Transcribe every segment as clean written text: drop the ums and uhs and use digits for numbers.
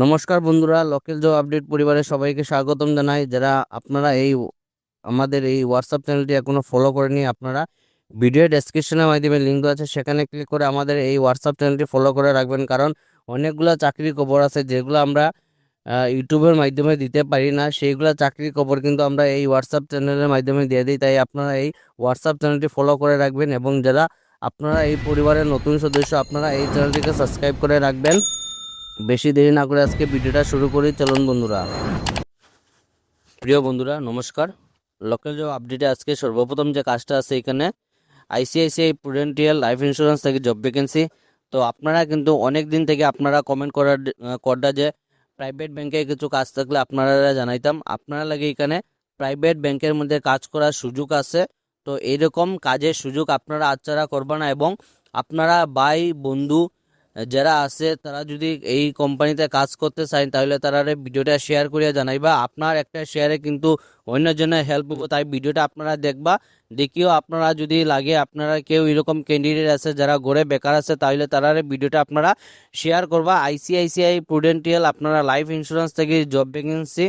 নমস্কার বন্ধুরা, local job update পরিবারের সবাইকে স্বাগতম জানাই। যারা আপনারা আমাদের এই হোয়াটসঅ্যাপ চ্যানেলটি এখনো ফলো করেনি, আপনারা ভিডিও ডেসক্রিপশনের মাধ্যমে লিঙ্ক দেওয়া আছে, সেখানে ক্লিক করে আমাদের এই হোয়াটসঅ্যাপ চ্যানেলটি ফলো করে রাখবেন। কারণ অনেকগুলো চাকরির খবর আছে যেগুলো আমরা ইউটিউবের মাধ্যমে দিতে পারি না, সেইগুলো চাকরির খবর কিন্তু আমরা এই হোয়াটসঅ্যাপ চ্যানেলের মাধ্যমে দিয়ে দিই। তাই আপনারা এই হোয়াটসঅ্যাপ চ্যানেলটি ফলো করে রাখবেন, এবং যারা আপনারা এই পরিবারের নতুন সদস্য, আপনারা এই চ্যানেলটিকে সাবস্ক্রাইব করে রাখবেন। বেশি দেরি না করে আজকে ভিডিওটা শুরু করি, চলুন বন্ধুরা। প্রিয় বন্ধুরা নমস্কার, লোকাল জব আপডেটে আজকে সর্বপ্রথম যে কাজটা আছে, এখানে আইসিআইসিআই প্রুডেন্টিয়াল লাইফ ইন্স্যুরেন্স থেকে জব ভ্যাকেন্সি। তো আপনারা কিন্তু অনেক দিন থেকে আপনারা কমেন্ট করডা যে প্রাইভেট ব্যাংকে কিছু কাজ থাকলে আপনারা জানাইতাম। আপনারা লাগে এখানে প্রাইভেট ব্যাংকের মধ্যে কাজ করার সুযোগ আছে। তো এইরকম কাজের সুযোগ আপনারা আচ্ছারা করবা না, এবং আপনারা ভাই বন্ধু যারা আছে তারা যদি এই কোম্পানিতে কাজ করতে চান, তাহলে তারা ভিডিওটা শেয়ার করিয়া জানাইবা। আপনার একটা শেয়ারে কিন্তু অন্যজনের হেল্প হবে, তাই ভিডিওটা আপনারা দেখবা। দেখিও আপনারা যদি লাগে আপনারা কেউ এরকম ক্যান্ডিডেট আছে যারা ঘরে বেকার আছে, তাহলে তারা ভিডিওটা আপনারা শেয়ার করবা। আইসিআইসিআই প্রুডেন্টিয়াল আপনারা লাইফ ইন্স্যুরেন্স থেকে job vacancy,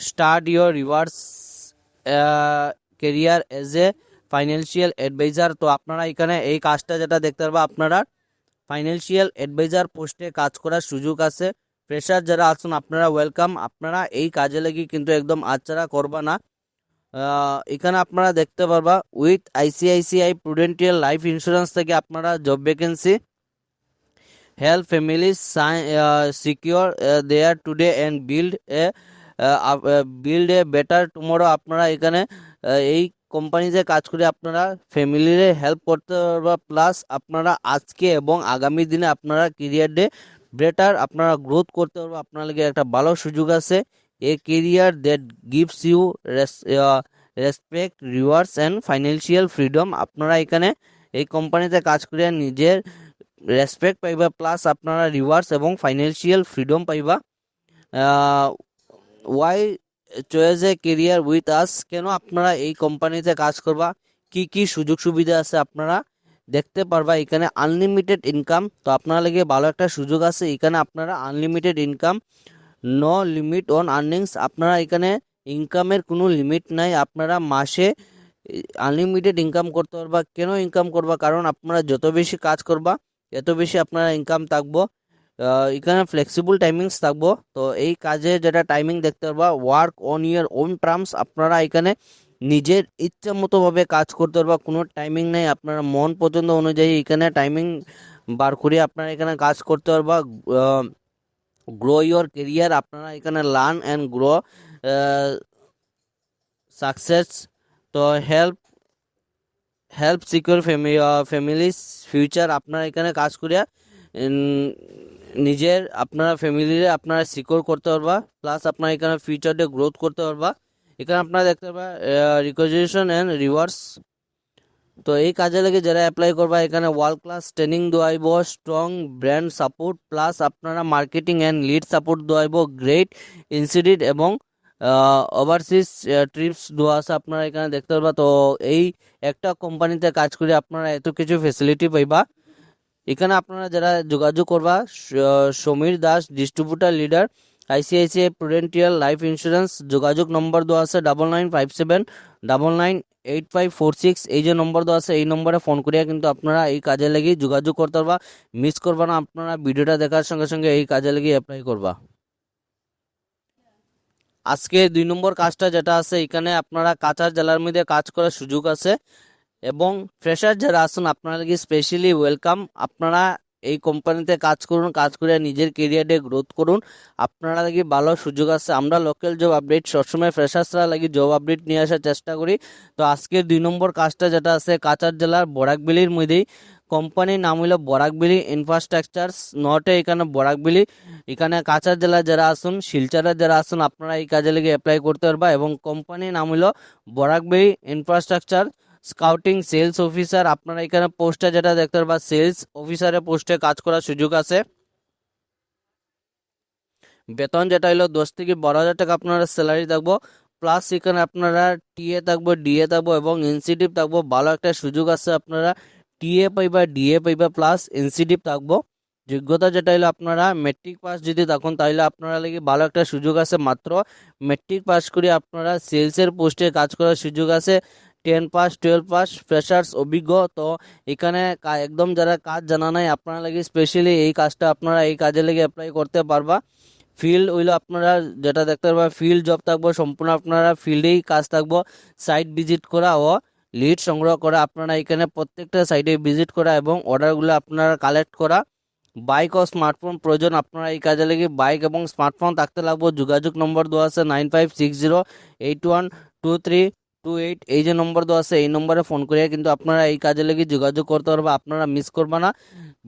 start your rewards career as a financial adviser. তো আপনারা এখানে এই কাজটা যেটা দেখতে পারবা, আপনারা ফাইন্যান্সিয়াল অ্যাডভাইজার পোস্টে কাজ করার সুযোগ আছে। ফ্রেশার যারা আছেন আপনারা ওয়েলকাম। আপনারা এই কাজে লাগি কিন্তু একদম আচ্ছারা করবা না। এখানে আপনারা দেখতে পারবা with ICICI Prudential life insurance থেকে আপনারা job vacancy, help families secure their today and build a better tomorrow. আপনারা এখানে এই কোম্পানিতে কাজ করে আপনারা ফ্যামিলির হেল্প করতে পারবা, প্লাস আপনারা আজকে এবং আগামী দিনে আপনারা কেরিয়ার ডে বেটার আপনারা গ্রোথ করতে পারবা। আপনার লাগে একটা ভালো সুযোগ আছে। A career that gives you respect, rewards and financial freedom. আপনারা এখানে এই কোম্পানিতে কাজ করে নিজের রেসপেক্ট পাইবা, প্লাস আপনারা রিওয়ার্ডস এবং ফাইন্যান্সিয়াল ফ্রিডম পাইবা। Why choose a career with us, কেন আপনারা এই কোম্পানিতে কাজ করবা, কি কি সুযোগ সুবিধা আছে আপনারা দেখতে পারবা। এখানে আনলিমিটেড ইনকাম, তো আপনারা লাগে ভালো একটা সুযোগ আছে। এখানে আপনারা unlimited income, no limit on earnings. আপনারা এখানে ইনকামের কোনো লিমিট নাই, আপনারা মাসে আনলিমিটেড ইনকাম করতে পারবা। কেন ইনকাম করবা, কারণ আপনারা যত বেশি কাজ করবা এত বেশি আপনারা ইনকাম থাকবো। এখানে ফ্লেক্সিবল টাইমিংস থাকবো। তো এই কাজে যেটা টাইমিং দেখতে পারবা, work on your own terms. আপনারা এখানে নিজের ইচ্ছা মতো ভাবে কাজ করতে পারবা, কোনো টাইমিং নেই। আপনারা মন পছন্দ অনুযায়ী এখানে টাইমিং বার করে আপনারা এখানে কাজ করতে পারবা। গ্রো ইয়োর কেরিয়ার, আপনারা এখানে লার্ন অ্যান্ড গ্রো সাকসেস। তো help help secure families future. আপনারা এখানে কাজ করিয়া নিজের আপনারা ফ্যামিলিরে আপনারা সিকিউর করতে পারবা, প্লাস আপনারা এখানে ফিউচারে গ্রোথ করতে পারবা। এখানে আপনারা দেখতে পারবা রিকগনিশন অ্যান্ড রিওয়ার্ডস। তো এই কাজে লাগে যারা অ্যাপ্লাই করবা, এখানে ওয়ার্ল্ড ক্লাস ট্রেনিং দেওয়াইব, স্ট্রং ব্র্যান্ড সাপোর্ট, প্লাস আপনারা মার্কেটিং অ্যান্ড লিড সাপোর্ট দেওয়াইব, গ্রেট ইনস্টিটিউট এবং ওভারসিজ ট্রিপস দেওয়া আছে। আপনারা এখানে দেখতে পারবা। তো এই একটা কোম্পানিতে কাজ করে আপনারা এত কিছু ফেসিলিটি পাইবা। এখানে আপনারা যারা যোগাযোগ করবা, Samir Das, distributor leader, ICICI Prudential life Insurance. যোগাযোগ নম্বর দেওয়া আছে 9957998546। এই যে নম্বর দেওয়া আছে, এই নম্বরে ফোন করিয়া কিন্তু আপনারা এই কাজে লাগি যোগাযোগ করতে পারবা। মিস করবা না, আপনারা ভিডিওটা দেখার সঙ্গে সঙ্গে এই কাজে লাগি অ্যাপ্লাই করবা। আজকে 2 নম্বর কাজটা যেটা আছে, এখানে আপনারা কাছাড় জেলার মধ্যে কাজ করার সুযোগ আছে, এবং ফ্রেশার যারা আছেন আপনারা লাগি স্পেশালি ওয়েলকাম। আপনারা এই কোম্পানিতে কাজ করুন, কাজ করে নিজের কেরিয়ারে গ্রোথ করুন। আপনারা লাগি ভালো সুযোগ আছে। আমরা লোকাল জব আপডেট সবসময় ফ্রেশার্সরা লাগি জব আপডেট নিয়ে আসার চেষ্টা করি। তো আজকের 2 নম্বর কাজটা যেটা আছে, কাছাড় জেলার বরাকবেলির মধ্যেই। কোম্পানির নাম হলো বরাকবেলি ইনফ্রাস্ট্রাকচার নটে, এখানে বরাকবেলি। এখানে কাছাড় জেলার যারা আসুন, শিলচরে যারা আসুন, আপনারা এই কাজে লেগে অ্যাপ্লাই করতে পারবা। এবং কোম্পানির নাম হলো বরাকবেলি ইনফ্রাস্ট্রাকচার স্কাউটিং সেলস অফিসার। আপনারা এখানে পোস্টে যেটা দেখতে পারবা, সেলস অফিসারের পোস্টে কাজ করার সুযোগ আছে। বেতন যেটা হলো 10 থেকে 12 হাজার টাকা আপনারা স্যালারি থাকবো, প্লাস এখানে আপনারা টিএ থাকবো, ডিএ থাকবো এবং ইনসেন্টিভ থাকবো। ভালো একটা সুযোগ আছে, আপনারা টিএ পাইবা, ডিএ পাইবা, প্লাস ইনসেন্টিভ থাকবো। যোগ্যতা যেটা হলো আপনারা মেট্রিক পাস যদি থাকুন তাহলে আপনারা লাগি ভালো একটা সুযোগ আছে। মাত্র মেট্রিক পাস করে আপনারা সেলসের পোস্টে কাজ করার সুযোগ আছে। 10 পাস 12 পাস ফ্রেশার্স অভিজ্ঞ। তো এখানে একদম যারা কাজ জানা নাই আপনারা লাগি স্পেশালি এই কাজটা আপনারা এই কাজে লেগে অ্যাপ্লাই করতে পারবা। ফিল্ড হইলো আপনারা যেটা দেখতে পারবা ফিল্ড জব থাকবো, সম্পূর্ণ আপনারা ফিল্ডেই কাজ থাকবো। সাইট ভিজিট করা ও লিড সংগ্রহ করা, আপনারা এখানে প্রত্যেকটা সাইটে ভিজিট করা এবং অর্ডারগুলো আপনারা কালেক্ট করা। বাইক ও স্মার্টফোন প্রয়োজন, আপনারা এই কাজে লেগে বাইক এবং স্মার্টফোন থাকতে লাগবে। যোগাযোগ নম্বর দেওয়া আছে 9560812328। এই যে নম্বর দেওয়া আছে এই নম্বরে ফোন করে কিন্তু আপনারা এই কাজে লেগে যোগাযোগ করতে পারবে। আপনারা মিস করবা না,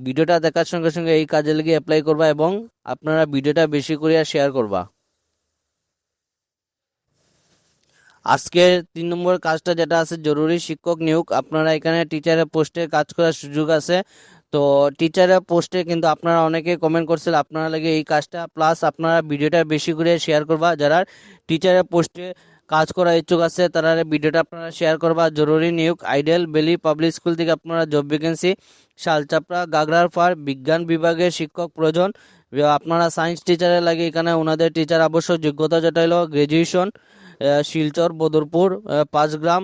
ভিডিওটা দেখার সঙ্গে সঙ্গে এই কাজে লেগে অ্যাপ্লাই করবা এবং আপনারা ভিডিওটা বেশি করে শেয়ার করবা। আজকে 3 নম্বর কাজটা যেটা আছে জরুরি শিক্ষক নিয়োগ, আপনারা এখানে টিচারের পোস্টে কাজ করার সুযোগ আছে। তো টিচারের পোস্টে কিন্তু আপনারা অনেকে কমেন্ট করছিল আপনারা লাগে এই কাজটা, প্লাস আপনারা ভিডিওটা বেশি করে শেয়ার করবা। যারা টিচারের পোস্টে কাজ করার ইচ্ছুক আছে তারা ভিডিওটা আপনারা শেয়ার করবা। জরুরি নিয়োগ আইডেল বেলি পাবলিক স্কুল থেকে আপনারা জব ভ্যাকেন্সি, শালচাপড়া গাগরার পার বিজ্ঞান বিভাগের শিক্ষক প্রয়োজন। আপনারা সায়েন্স টিচারের লাগে এখানে ওনাদের টিচার আবশ্যক। যোগ্যতা যেটা হলো গ্রাজুয়েশন। শিলচর বদরপুর 5 গ্রাম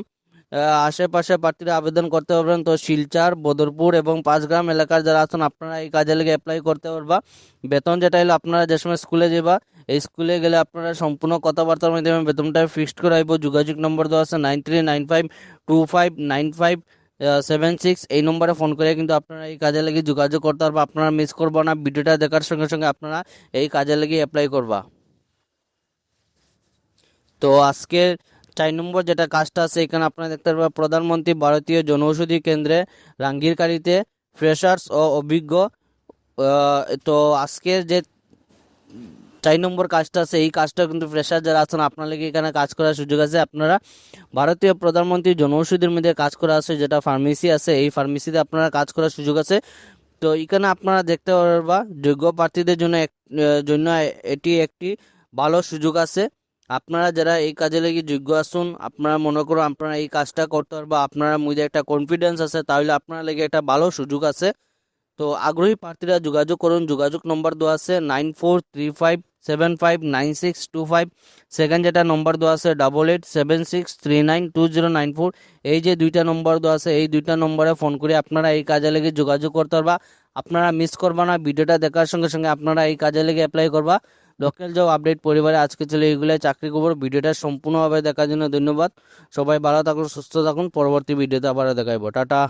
আশেপাশে প্রার্থীরা আবেদন করতে পারবেন। তো শিলচর বদরপুর এবং 5 গ্রাম এলাকার যারা আছেন আপনারা এই কাজে লেগে অ্যাপ্লাই করতে পারবা। বেতন যেটা হলো আপনারা যে সময় স্কুলে যাবা এই স্কুলে গেলে আপনারা সম্পূর্ণ কথাবার্তার মাধ্যমে বেতনটা ফিক্সড করাইব। যোগাযোগ নম্বর দেওয়া আছে 9395259576। এই নম্বরে ফোন করে কিন্তু আপনারা এই কাজে লেগে যোগাযোগ করতে পারবা। আপনারা মিস করবো না, ভিডিওটা দেখার সঙ্গে সঙ্গে আপনারা এই কাজে লেগে অ্যাপ্লাই করবা। তো আজকের 4 নম্বর যেটা কাজটা আছে এখানে আপনারা দেখতে পারবেন প্রধানমন্ত্রী ভারতীয় জনঔষধি কেন্দ্রে রাঙ্গিরকারিতে ফ্রেশার্স ও অভিজ্ঞ। তো আজকের যে 4 নম্বর কাজটা আছে এই কাজটা কিন্তু ফ্রেশার যারা আছেন আপনাদের এখানে কাজ করার সুযোগ আছে। আপনারা ভারতীয় প্রধানমন্ত্রী জনঔষধির মধ্যে কাজ করা আছে, যেটা ফার্মেসি আছে এই ফার্মেসিতে আপনারা কাজ করার সুযোগ আছে। তো এখানে আপনারা দেখতে পারবা যোগ্য প্রার্থীদের জন্য এটি একটি ভালো সুযোগ আছে। আপনারা যারা এই কাজে লেগে যোগ্য আসুন, আপনারা মনে করুন আপনারা এই কাজটা করতে পারবা, আপনারা মধ্যে একটা কনফিডেন্স আছে, তাহলে আপনারা লেগে একটা ভালো সুযোগ আছে। তো আগ্রহী প্রার্থীরা যোগাযোগ করুন। যোগাযোগ নম্বর দেওয়া আছে 9435759625। সেকেন্ড যেটা নম্বর দেওয়া আছে 8876392094। এই যে 2টা নম্বর দেওয়া আছে এই 2টা নম্বরে ফোন করে আপনারা এই কাজে লেগে যোগাযোগ করতে পারবা। আপনারা মিস করবা না, ভিডিওটা দেখার সঙ্গে সঙ্গে আপনারা এই কাজে লেগে অ্যাপ্লাই করবা। লোকাল জব আপডেট পরিবারে আজকে চলে এইগুলো চাকরি খবর। ভিডিওটা সম্পূর্ণভাবে দেখার জন্য ধন্যবাদ। সবাই ভালো থাকুন, সুস্থ থাকুন। পরবর্তী ভিডিওতে আবার দেখাইব। টাটা।